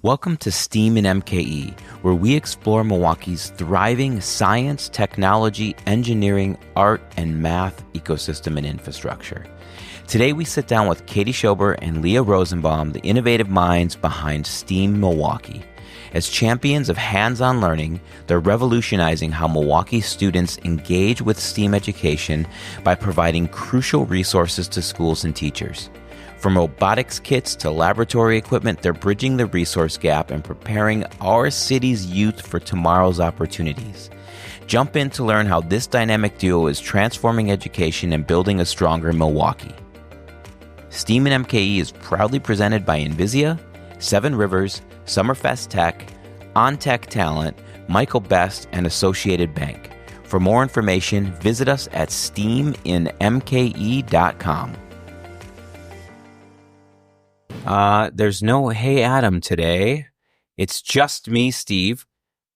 Welcome to STEAM in MKE, where we explore Milwaukee's thriving science, technology, engineering, art, and math ecosystem and infrastructure. Today we sit down with Katie Schober and Leah Rosenbaum, the innovative minds behind STEAM Milwaukee. As champions of hands-on learning, they're revolutionizing how Milwaukee students engage with STEAM education by providing crucial resources to schools and teachers. From robotics kits to laboratory equipment, they're bridging the resource gap and preparing our city's youth for tomorrow's opportunities. Jump in to learn how this dynamic duo is transforming education and building a stronger Milwaukee. STEAM in MKE is proudly presented by nvisia, Seven Rivers, Summerfest Tech, Ontech Talent, Michael Best, and Associated Bank. For more information, visit us at steaminmke.com. There's no Hey Adam today. It's just me, Steve.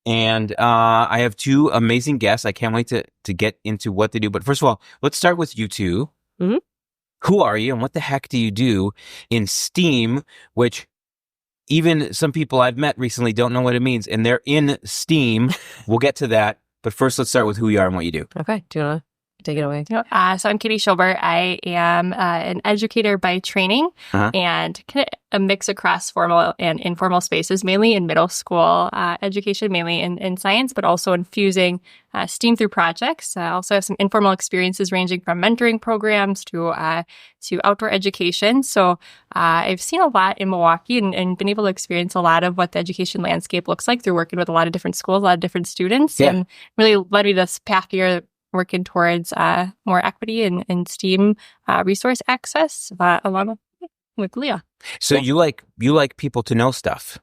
And I have two amazing guests. I can't wait to get into what they do. But first of all, let's start with you two. Mm-hmm. Who are you and what the heck do you do in STEAM, which even some people I've met recently don't know what it means, and they're in STEAM. We'll get to that. But first, let's start with who you are and what you do. Okay. Do you want to take it away? So I'm Katie Schober. I am an educator by training and kind of a mix across formal and informal spaces, mainly in middle school education, mainly in science, but also infusing STEAM through projects. I also have some informal experiences ranging from mentoring programs to outdoor education. So I've seen a lot in Milwaukee and been able to experience a lot of what the education landscape looks like through working with a lot of different schools, a lot of different students, and really led me to this path here working towards more equity and STEAM resource access along with Leah. So you like people to know stuff.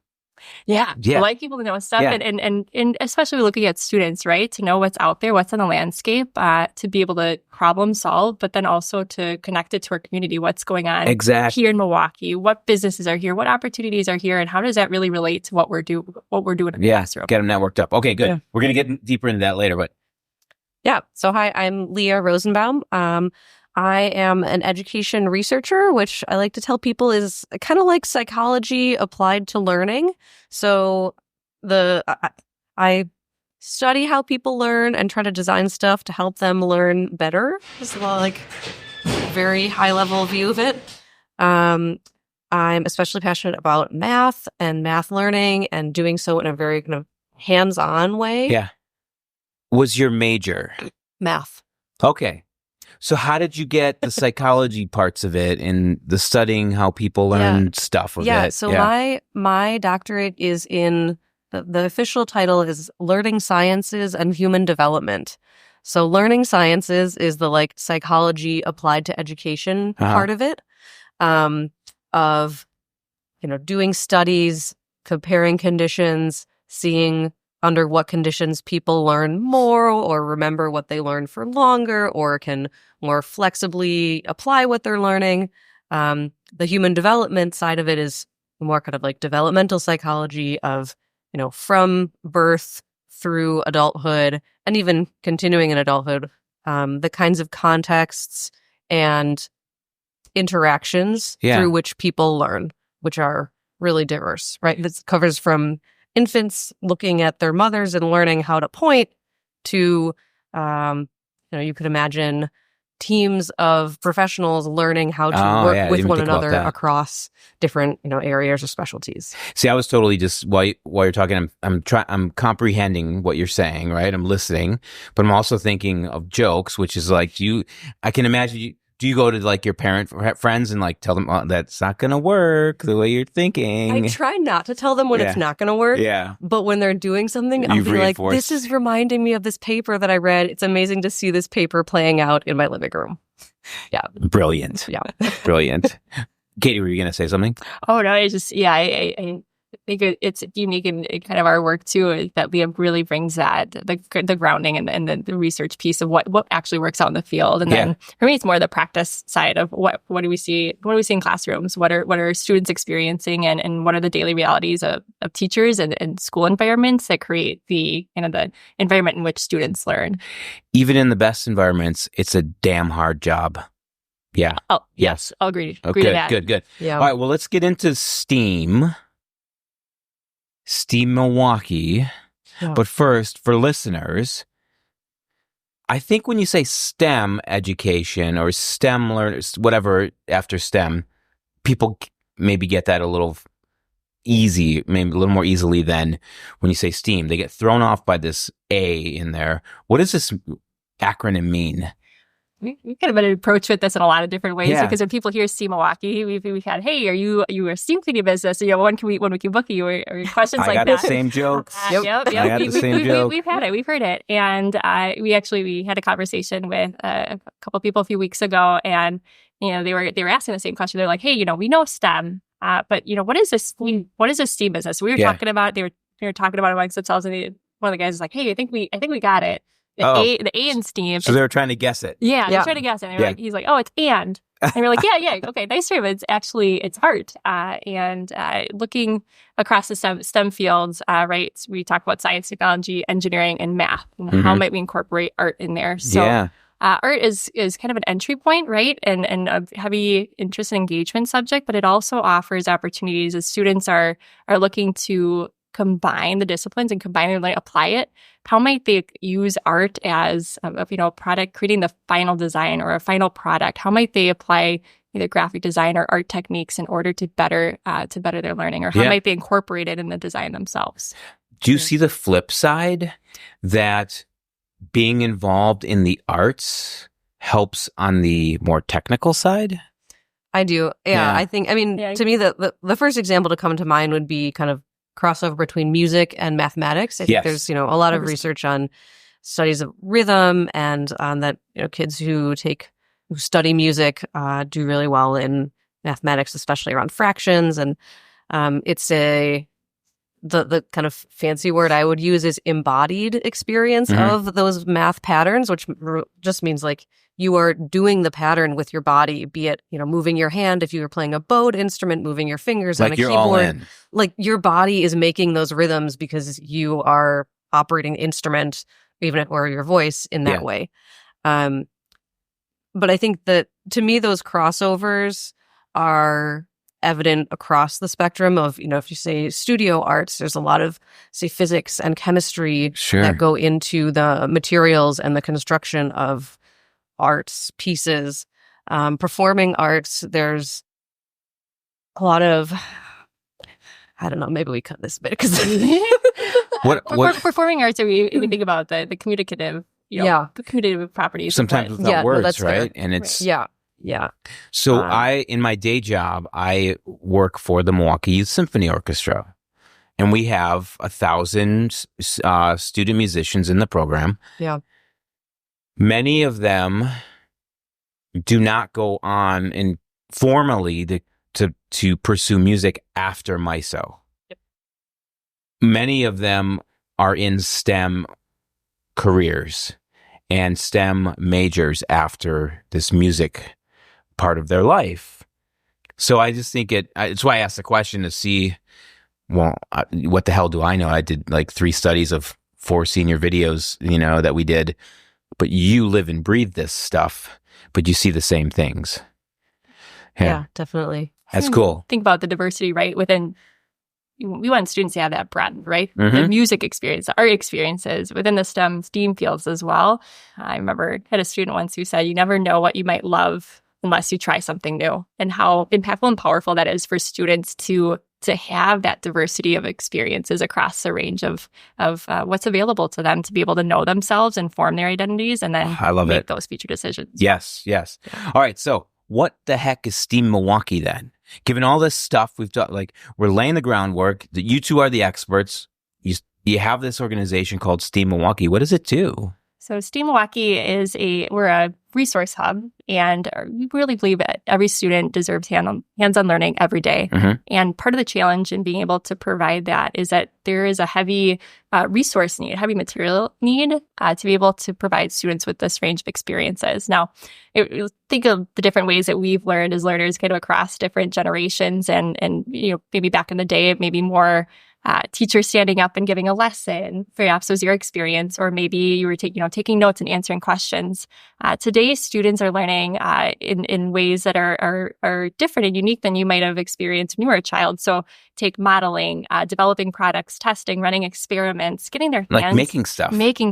Yeah. I like people to know stuff and especially looking at students, right? To know what's out there, what's on the landscape, to be able to problem solve, but then also to connect it to our community, what's going on here in Milwaukee, what businesses are here, what opportunities are here, and how does that really relate to what we're doing in the classroom? Get them networked up. Okay, good. Yeah. We're going to get deeper into that later, but yeah. So hi, I'm Leah Rosenbaum. I am an education researcher, which I like to tell people is kind of like psychology applied to learning. So I study how people learn and try to design stuff to help them learn better. It's like very high level view of it. I'm especially passionate about math and math learning and doing so in a very kind of hands-on way. Yeah. Was your major? Math. Okay. So how did you get the psychology parts of it and the studying how people learn stuff of it? So my doctorate is in, the official title is Learning Sciences and Human Development. So learning sciences is the like psychology applied to education part of it, of, doing studies, comparing conditions, seeing under what conditions people learn more or remember what they learn for longer or can more flexibly apply what they're learning. The human development side of it is more kind of like developmental psychology of, from birth through adulthood and even continuing in adulthood, the kinds of contexts and interactions through which people learn, which are really diverse, right? This covers from infants looking at their mothers and learning how to point to, you could imagine teams of professionals learning how to work with one another across different, areas or specialties. See, I was totally just while you're talking, I'm comprehending what you're saying, right? I'm listening, but I'm also thinking of jokes, which is like, I can imagine do you go to like your friends and like tell them that's not going to work the way you're thinking? I try not to tell them when it's not going to work. Yeah. But when they're doing something, I'll be like, this is reminding me of this paper that I read. It's amazing to see this paper playing out in my living room. Yeah. Brilliant. Yeah. Brilliant. Katie, were you going to say something? Oh, no. It's just, I think it's unique in kind of our work too, that Leah really brings that the grounding and the research piece of what actually works out in the field, and then for me it's more the practice side of what do we see in classrooms, what are students experiencing, and what are the daily realities of teachers and school environments that create the the environment in which students learn. Even in the best environments, it's a damn hard job. Yeah. Oh yes, I'll agree to that. Good. Yeah. All right. Well, let's get into STEAM. STEAM Milwaukee. Yeah. But first, for listeners, I think when you say STEM education or STEM learners, whatever after STEM, people maybe get that a little easy, maybe a little more easily than when you say STEAM. They get thrown off by this A in there. What does this acronym mean? We kind of approach with this in a lot of different ways because when people hear STEAM Milwaukee, we've had, hey, are you a STEAM cleaning business? When we can book you or questions like that. I got the same jokes. Yep. I got the same joke. We've had it. We've heard it. And we had a conversation with a couple people a few weeks ago, and they were asking the same question. They're like, hey, we know STEM, but what is this STEAM? What is a STEAM business? We were talking about. They were talking about it amongst themselves, and one of the guys was like, hey, I think we got it. The A in STEAM. So they were trying to guess it. Yeah, they're trying to guess it. And he's like, oh, it's and. And we're like, yeah, okay, nice try, but it's art. And looking across the STEM fields, right, we talk about science, technology, engineering, and math. And how might we incorporate art in there? So art is kind of an entry point, right, and a heavy interest and engagement subject, but it also offers opportunities as students are looking to combine the disciplines and combine and apply it. How might they use art as a product, creating the final design or a final product? How might they apply either graphic design or art techniques in order to better their learning, or how might they incorporate it in the design themselves? Do you see the flip side, that being involved in the arts helps on the more technical side? I do. Yeah. I think, to me, the first example to come to mind would be kind of crossover between music and mathematics. I think there's, a lot of research on studies of rhythm, and on that, kids who study music do really well in mathematics, especially around fractions. And it's the kind of fancy word I would use is embodied experience of those math patterns, which just means like you are doing the pattern with your body, be it, moving your hand if you were playing a bowed instrument, moving your fingers on a keyboard. All in. Like your body is making those rhythms because you are operating the instrument, or your voice in that way. But I think that, to me, those crossovers are evident across the spectrum of, if you say studio arts, there's a lot of, say, physics and chemistry that go into the materials and the construction of arts pieces. Performing arts, there's a lot of, I don't know, maybe we cut this bit because what performing arts, we think about the communicative, the communicative properties. Sometimes without words, right? And it's So in my day job, I work for the Milwaukee Youth Symphony Orchestra, and we have 1,000 student musicians in the program. Yeah. Many of them do not go on and formally to pursue music after MISO. Yep. Many of them are in STEM careers and STEM majors after this music part of their life. So I just think it's why I asked the question to see, what the hell do I know? I did like 3 studies of 4 senior videos, that we did. But you live and breathe this stuff, but you see the same things. Yeah, definitely. That's cool. Think about the diversity, right? We want students to have that breadth, right? The music experience, the art experiences within the STEM fields as well. I remember I had a student once who said, you never know what you might love unless you try something new, and how impactful and powerful that is for students to have that diversity of experiences across the range of what's available to them, to be able to know themselves and form their identities, and then make those future decisions. Yes. Yeah. All right. So what the heck is STEAM Milwaukee then? Given all this stuff we've done, like we're laying the groundwork, that you two are the experts. You have this organization called STEAM Milwaukee. What does it do? So STEAM Milwaukee we're a resource hub, and we really believe that every student deserves hands-on learning every day. And part of the challenge in being able to provide that is that there is a heavy resource need, heavy material need to be able to provide students with this range of experiences. Now, think of the different ways that we've learned as learners kind of across different generations, and maybe back in the day, maybe more teacher standing up and giving a lesson. Perhaps was your experience, or maybe you were taking notes and answering questions. Today's students are learning in ways that are different and unique than you might have experienced when you were a child. So take modeling, developing products, testing, running experiments, getting their hands... Like making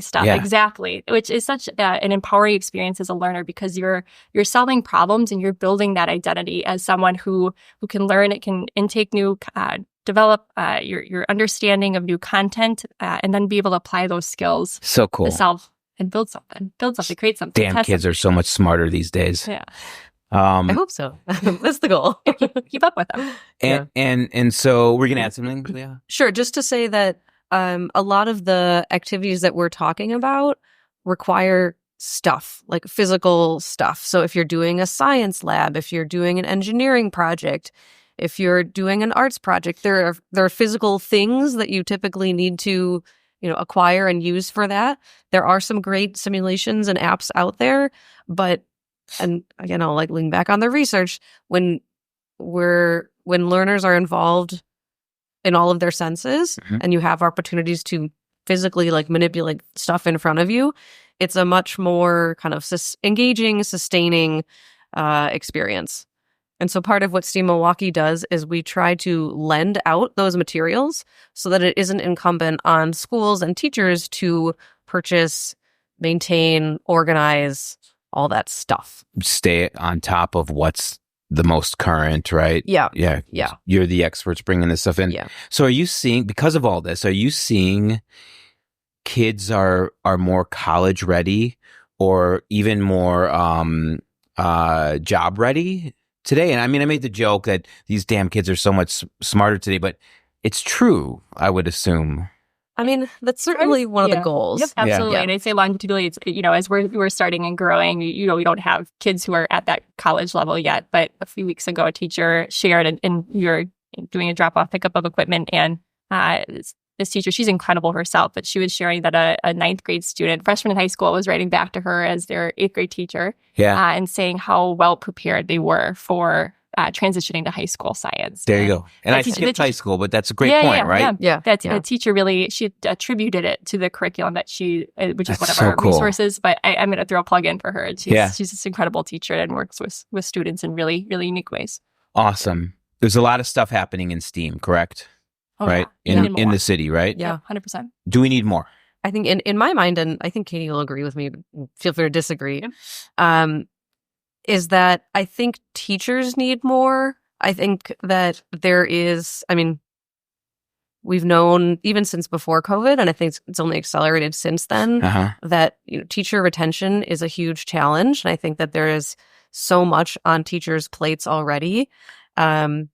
stuff. Yeah. Exactly. Which is such an empowering experience as a learner, because you're solving problems and you're building that identity as someone who can learn, it can intake new... develop your understanding of new content, and then be able to apply those skills. So cool. To solve and build something, create something. Damn, kids are so much smarter these days. Yeah. I hope so. That's the goal. Keep up with them. And so we're going to add something, Leah? Sure. Just to say that a lot of the activities that we're talking about require stuff, like physical stuff. So if you're doing a science lab, if you're doing an engineering project, if you're doing an arts project, there are physical things that you typically need to, acquire and use for that. There are some great simulations and apps out there, but, and again, I'll lean back on the research, when learners are involved in all of their senses, and you have opportunities to physically manipulate stuff in front of you, it's a much more kind of engaging, sustaining experience. And so part of what STEAM Milwaukee does is we try to lend out those materials so that it isn't incumbent on schools and teachers to purchase, maintain, organize, all that stuff. Stay on top of what's the most current, right? Yeah. You're the experts bringing this stuff in. Yeah. So are you seeing, because of all this, are you seeing kids are more college ready or even more job ready today? And I mean, I made the joke that these damn kids are so much smarter today, but it's true, I would assume. I mean, that's certainly one of the goals. Yep, absolutely. Yeah. And I'd say longitudinally, it's, as we're starting and growing, we don't have kids who are at that college level yet. But a few weeks ago, a teacher shared, and you're doing a drop-off pickup of equipment, and this teacher, she's incredible herself, but she was sharing that a ninth grade student, freshman in high school, was writing back to her as their eighth grade teacher, and saying how well prepared they were for transitioning to high school science. There you go. And I skipped high school, but that's a great point, right? Yeah. The teacher really, she attributed it to the curriculum that which is one of our resources, but I'm going to throw a plug in for her. She's this incredible teacher and works with students in really, really unique ways. Awesome. There's a lot of stuff happening in STEAM, correct? Right? In the city, right? Yeah, 100%. Do we need more? I think in my mind, and I think Katie will agree with me, feel free to disagree, is that I think teachers need more. I think that there is, we've known even since before COVID, and I think it's only accelerated since then, that teacher retention is a huge challenge. And I think that there is so much on teachers' plates already. And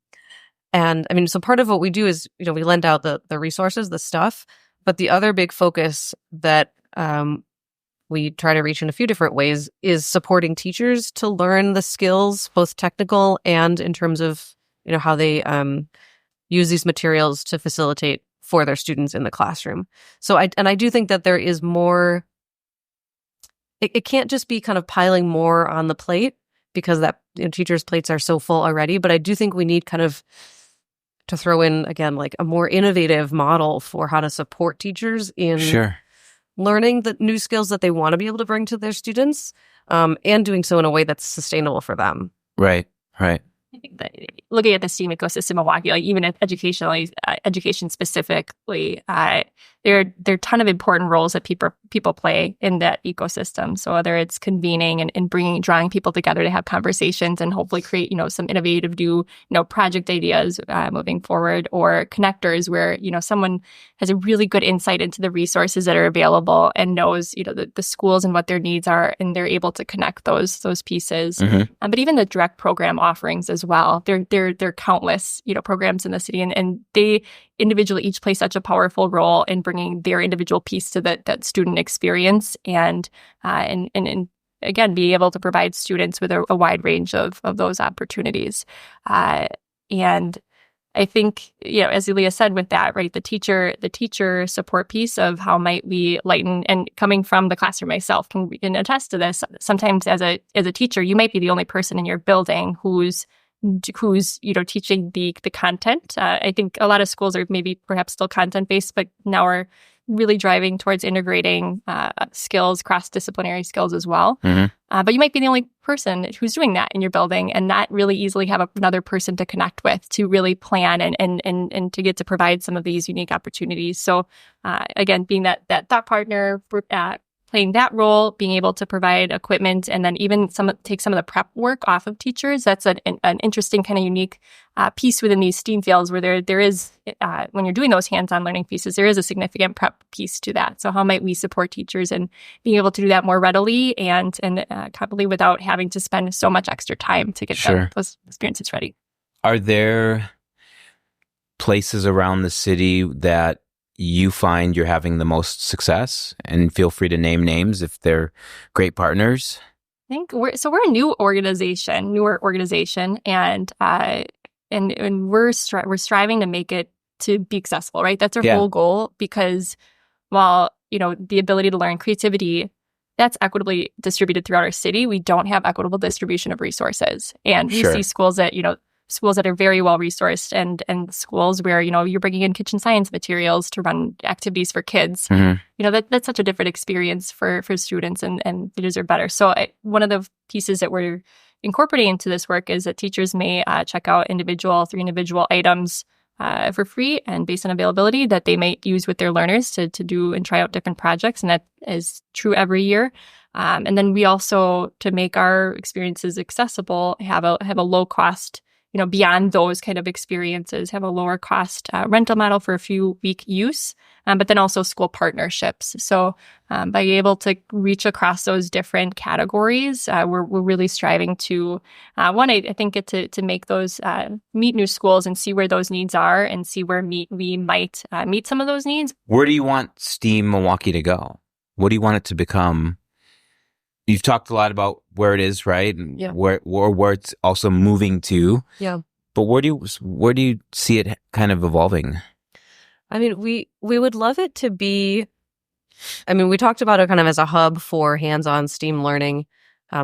so part of what we do is, we lend out the resources, the stuff, but the other big focus that we try to reach in a few different ways is supporting teachers to learn the skills, both technical and in terms of, how they use these materials to facilitate for their students in the classroom. So I do think that there is more, it can't just be kind of piling more on the plate, because that teachers' plates are so full already, but I do think we need kind of to throw in, again, a more innovative model for how to support teachers in learning the new skills that they want to be able to bring to their students, and doing so in a way that's sustainable for them. Right. I think that looking at the STEAM ecosystem in Milwaukee, even education specifically, there are a ton of important roles that people play in that ecosystem. So whether it's convening and drawing people together to have conversations and hopefully create, some innovative new, project ideas moving forward, or connectors where, someone has a really good insight into the resources that are available and knows, the schools and what their needs are, and they're able to connect those pieces. But even the direct program offerings as well, there are countless, programs in the city, and they individually each play such a powerful role in bringing their individual piece to that student experience, and again, be able to provide students with a wide range of those opportunities. And I think, as Leah said with that, right, the teacher support piece of how might we lighten, and coming from the classroom myself can attest to this. Sometimes as a teacher, you might be the only person in your building who's who's, teaching the content. I think a lot of schools are maybe perhaps still content-based, but now are really driving towards integrating skills, cross-disciplinary skills as well. But you might be the only person who's doing that in your building and not really easily have another person to connect with to really plan and to get to provide some of these unique opportunities. So again, being that thought partner, playing that role, being able to provide equipment, and then even take some of the prep work off of teachers. That's an interesting kind of unique piece within these STEAM fields where there is, when you're doing those hands-on learning pieces, there is a significant prep piece to that. So how might we support teachers in being able to do that more readily and probably without having to spend so much extra time to get those experiences ready? Are there places around the city that you find you're having the most success? And feel free to name names if they're great partners. I think we're a newer organization, and we're striving to make it to be accessible, right? That's our whole goal, because while, the ability to learn creativity, that's equitably distributed throughout our city, we don't have equitable distribution of resources. And we see schools that are very well resourced and schools where, you're bringing in kitchen science materials to run activities for kids. That's such a different experience for students, and they deserve better. So one of the pieces that we're incorporating into this work is that teachers may check out 3 individual items for free and based on availability that they may use with their learners to do and try out different projects. And that is true every year. And then we also, to make our experiences accessible, have a low cost, beyond those kind of experiences, have a lower cost rental model for a few week use, but then also school partnerships. So by being able to reach across those different categories, we're really striving to, I think get to make those, meet new schools and see where those needs are and see where we might meet some of those needs. Where do you want STEAM Milwaukee to go? What do you want it to become? You've talked a lot about where it is, right? And where it's also moving to. Yeah. But where do you see it kind of evolving? I mean, we would love it to be, we talked about it kind of as a hub for hands-on STEAM learning,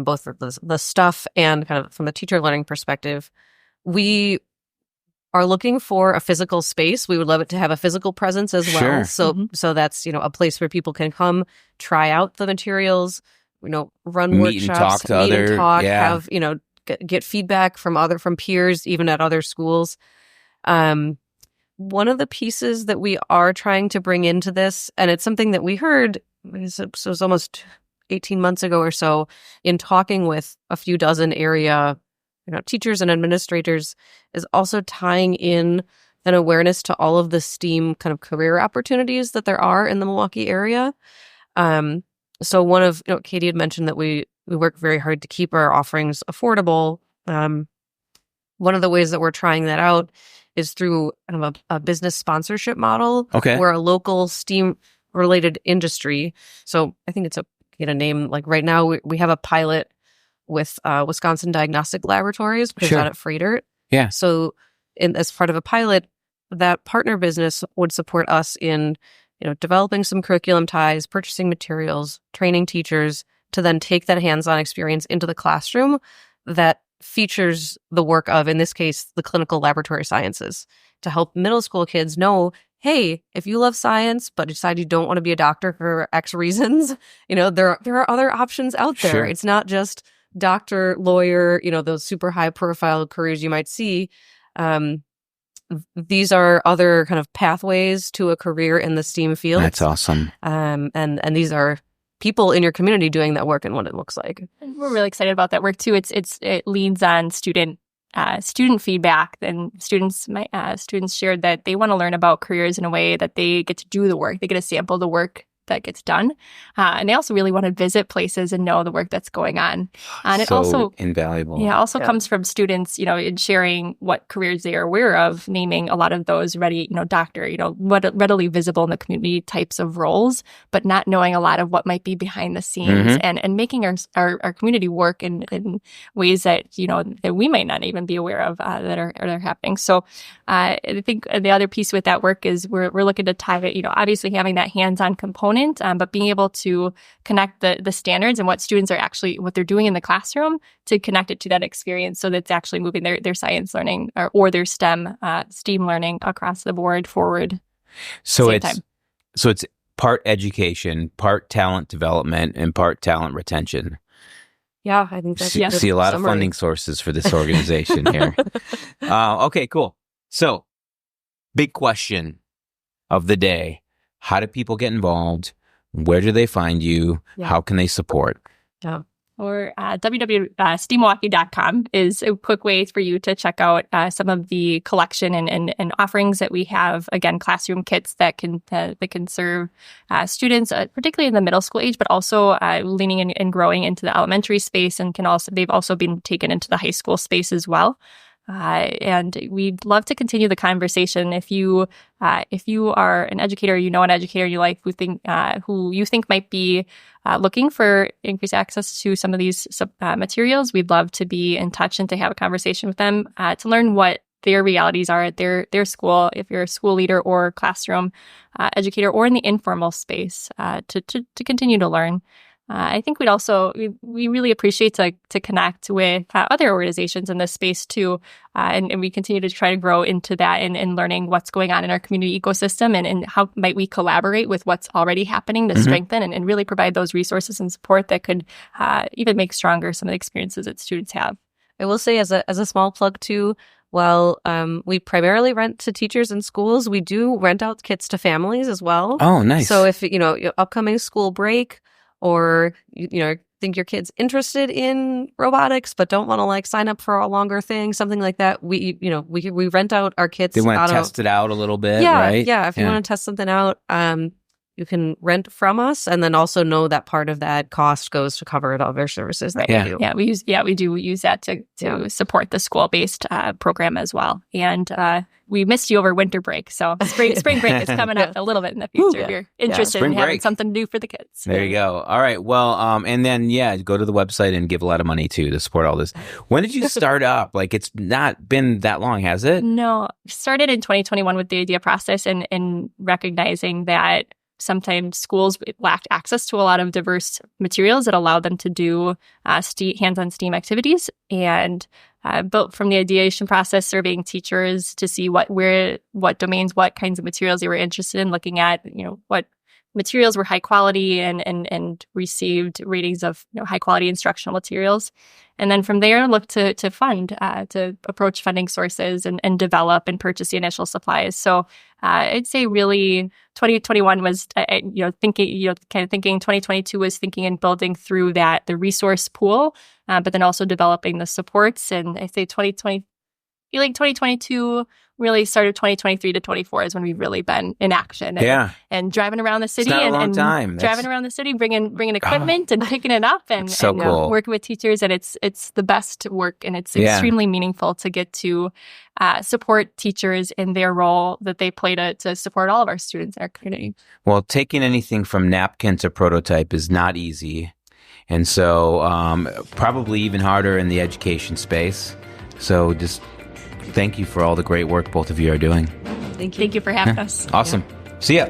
both for the stuff and kind of from the teacher learning perspective. We are looking for a physical space. We would love it to have a physical presence as well. So that's, a place where people can come try out the materials, run workshops, have, get feedback from peers, even at other schools. One of the pieces that we are trying to bring into this, and it's something that we heard, it was almost 18 months ago or so, in talking with a few dozen area, teachers and administrators, is also tying in an awareness to all of the STEAM kind of career opportunities that there are in the Milwaukee area. So one of, Katie had mentioned that we work very hard to keep our offerings affordable. One of the ways that we're trying that out is through kind of a business sponsorship model. Where a local STEAM-related industry, so I think it's get a name, like right now we have a pilot with Wisconsin Diagnostic Laboratories, which is out at Freighter. Yeah. So as part of a pilot, that partner business would support us in developing some curriculum ties, purchasing materials, training teachers to then take that hands-on experience into the classroom that features the work of, in this case, the clinical laboratory sciences, to help middle school kids know, hey, if you love science but decide you don't want to be a doctor for X reasons, there are other options out there. It's not just doctor, lawyer, those super high-profile careers you might see. These are other kind of pathways to a career in the STEAM field. That's awesome. And these are people in your community doing that work and what it looks like. And we're really excited about that work too. It leans on student feedback, and students shared that they want to learn about careers in a way that they get to do the work. They get to sample the work that gets done. And they also really want to visit places and know the work that's going on. And it also invaluable. Yeah, also comes from students, in sharing what careers they are aware of, naming a lot of those doctor, readily visible in the community types of roles, but not knowing a lot of what might be behind the scenes and making our community work in ways that, that we might not even be aware of that are happening. So I think the other piece with that work is we're looking to tie it, obviously having that hands-on component, component, but being able to connect the standards and what students are actually, what they're doing in the classroom to connect it to that experience so that it's actually moving their science learning or their STEM learning across the board forward. So it's part education, part talent development, and part talent retention. Yeah, I think that's a good see a lot summary. of funding sources for this organization here. Okay, cool. So, big question of the day. How do people get involved? Where do they find you? Yeah. How can they support? Yeah. Or www.steammilwaukee.com is a quick way for you to check out some of the collection and offerings that we have. Again, classroom kits that can serve students, particularly in the middle school age, but also leaning in and growing into the elementary space, and they've also been taken into the high school space as well. And we'd love to continue the conversation. If you are an educator, an educator you like who you think might be looking for increased access to some of these materials, we'd love to be in touch and to have a conversation with them to learn what their realities are at their school. If you're a school leader or classroom educator or in the informal space, to continue to learn. I think we really appreciate to connect with other organizations in this space too. And we continue to try to grow into that and learning what's going on in our community ecosystem and how might we collaborate with what's already happening to strengthen and really provide those resources and support that could even make stronger some of the experiences that students have. I will say as a small plug too, while we primarily rent to teachers and schools, we do rent out kits to families as well. Oh, nice. So if, your upcoming school break, or think your kid's interested in robotics but don't want to sign up for a longer thing, something like that, we rent out our kits. They want to test it out a little bit, right? Yeah. If you want to test something out, you can rent from us, and then also know that part of that cost goes to cover the other services that we do. Yeah, we do use that to support the school-based program as well. And we missed you over winter break, so spring break is coming up a little bit in the future. If you're interested in having something to do for the kids. There you go. All right. Well, and then go to the website and give a lot of money too to support all this. When did you start up? It's not been that long, has it? No, started in 2021 with the idea process and recognizing that sometimes schools lacked access to a lot of diverse materials that allowed them to do hands-on STEAM activities, and built from the ideation process, surveying teachers to see what domains, what kinds of materials they were interested in, looking at what materials were high quality and received ratings of high quality instructional materials. And then from there, look to fund, to approach funding sources and develop and purchase the initial supplies. So I'd say really 2021 was, thinking 2022 was thinking and building through that, the resource pool, but then also developing the supports. And I say 2022 really started 2023 to 24 is when we've really been in action. And driving around the city and driving around the city, bringing equipment and picking it up and cool. Working with teachers. And it's the best work, and it's extremely meaningful to get to support teachers in their role that they play to support all of our students in our community. Well, taking anything from napkin to prototype is not easy. And so probably even harder in the education space. So just thank you for all the great work both of you are doing. Thank you for having us. Awesome. See ya.